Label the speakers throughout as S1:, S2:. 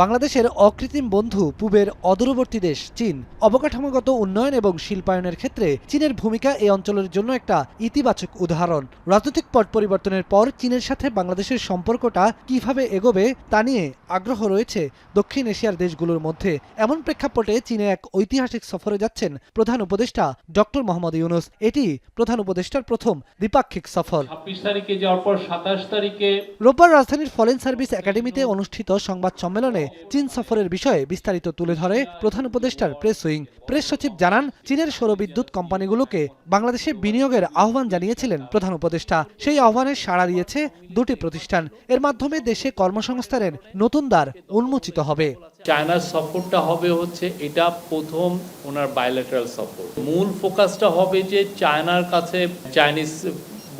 S1: বাংলাদেশের অকৃত্রিম বন্ধু পূবের অদূরবর্তী দেশ চীন। অবকাঠামোগত উন্নয়ন এবং শিল্পায়নের ক্ষেত্রে চীনের ভূমিকা এই অঞ্চলের জন্য একটা ইতিবাচক উদাহরণ। রাজনৈতিক পট পরিবর্তনের পর চীনের সাথে বাংলাদেশের সম্পর্কটা কিভাবে এগোবে তা নিয়ে আগ্রহ রয়েছে দক্ষিণ এশিয়ার দেশগুলোর মধ্যে। এমন প্রেক্ষাপটে চীনে এক ঐতিহাসিক সফরে যাচ্ছেন প্রধান উপদেষ্টা ডক্টর মোহাম্মদ ইউনূস। এটি প্রধান উপদেষ্টার প্রথম দ্বিপাক্ষিক সফর।
S2: ২৬ তারিখে যাওয়ার পর ২৭ তারিখে
S1: রোববার রাজধানীর ফরেন সার্ভিস একাডেমিতে অনুষ্ঠিত সংবাদ সম্মেলনে চীন সফরের বিষয়ে বিস্তারিত তুলে ধরে প্রধান উপদেষ্টার প্রেস উইং। প্রেস সচিব জানান, চীনের সৌরবিদ্যুৎ কোম্পানিগুলোকে বাংলাদেশে বিনিয়োগের আহ্বান জানিয়েছিলেন প্রধান উপদেষ্টা। সেই আহ্বানে সাড়া দিয়েছে দুটি প্রতিষ্ঠান। এর মাধ্যমে দেশে কর্মসংস্থানের নতুন দ্বার উন্মোচিত হবে।
S2: চায়নার সফরটা হবে হচ্ছে এটা প্রথম ওনার বায়োল্যাটারাল সফর। মূল ফোকাসটা হবে যে চায়নার কাছে চাইনিজ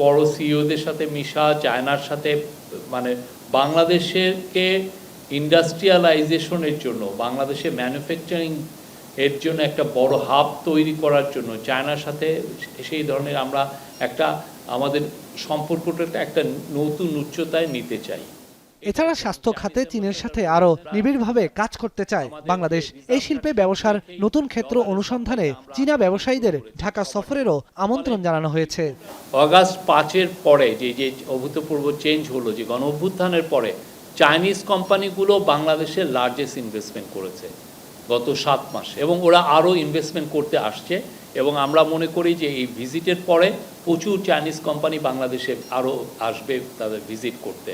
S2: বড় সিইওদের সাথে মিশা, চায়নার সাথে মানে বাংলাদেশকে ইন্ডাস্ট্রিয়ালাইজেশনের জন্য, বাংলাদেশে ম্যানুফ্যাকচারিং এর জন্য একটা বড় হাব তৈরি করার জন্য চায়নার সাথে সেই ধরনের আমরা একটা আমাদের সম্পর্কটা একটা নতুন উচ্চতায় নিতে চাই।
S1: এছাড়া স্বাস্থ্য খাতে চীনের সাথে আরও নিবিড়ভাবে কাজ করতে চায় বাংলাদেশ। এই শিল্পে ব্যবসার নতুন ক্ষেত্র অনুসন্ধানে চীনা ব্যবসায়ীদের ঢাকা সফরেরও আমন্ত্রণ জানানো হয়েছে।
S2: অগাস্ট ৫-এর পরে যে অভূতপূর্ব চেঞ্জ হলো, যে গণ অভ্যুত্থানের পরে চাইনিজ কোম্পানিগুলো বাংলাদেশে লার্জেস্ট ইনভেস্টমেন্ট করেছে গত ৭ মাস, এবং ওরা আরও ইনভেস্টমেন্ট করতে আসছে। এবং আমরা মনে করি যে এই ভিজিটের পরে প্রচুর চাইনিজ কোম্পানি বাংলাদেশে আরও আসবে তাদের ভিজিট করতে।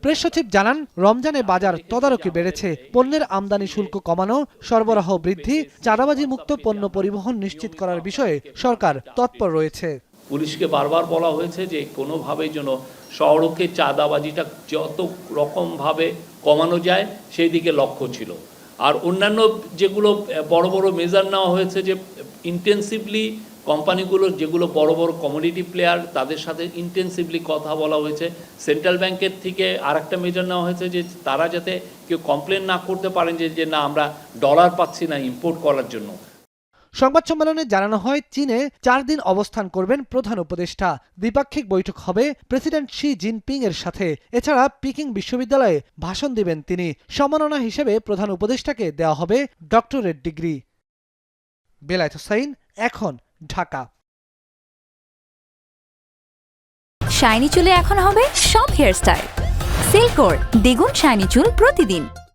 S1: প্রেস সচিব জানান, রমজানে বাজার তদারকি বেড়েছে। পণ্যের আমদানি শুল্ক কমানো, সরবরাহ বৃদ্ধি, চাঁদাবাজি মুক্ত পণ্য পরিবহন নিশ্চিত করার বিষয়ে সরকার তৎপর রয়েছে।
S2: পুলিশকে বারবার বলা হয়েছে যে কোনোভাবেই যেন সড়কে চাঁদাবাজিটা যত রকমভাবে কমানো যায় সেই দিকে লক্ষ্য ছিল। আর অন্যান্য যেগুলো বড় বড় মেজার নেওয়া হয়েছে, যে ইন্টেন্সিভলি কোম্পানিগুলো যেগুলো বড় বড় কমোডিটি প্লেয়ার তাদের সাথে ইন্টেন্সিভলি কথা বলা হয়েছে। সেন্ট্রাল ব্যাংকের থেকে আরেকটা মেজার নেওয়া হয়েছে যে তারা যাতে কেউ কমপ্লেন না করতে পারেন যে না আমরা ডলার পাচ্ছি না ইম্পোর্ট করার জন্য।
S1: সংবাদ সম্মেলনে জানানো হয়, চীনে ৪ দিন অবস্থান করবেন প্রধান উপদেষ্টা। দ্বিপাক্ষিক বৈঠক হবে প্রেসিডেন্ট শি জিনপিং এর সাথে। এছাড়া পিকিং বিশ্ববিদ্যালয়ে ভাষণ দিবেন তিনি। সম্মাননা হিসেবে প্রধান উপদেষ্টাকে দেওয়া হবে ডক্টরেট ডিগ্রি। বেলায়েত হোসাইন, এখন, ঢাকা।
S3: শাইনি চুলে এখন হবে সব হেয়ারস্টাইল। সিল্কোর দ্বিগুণ শাইনি চুল প্রতিদিন।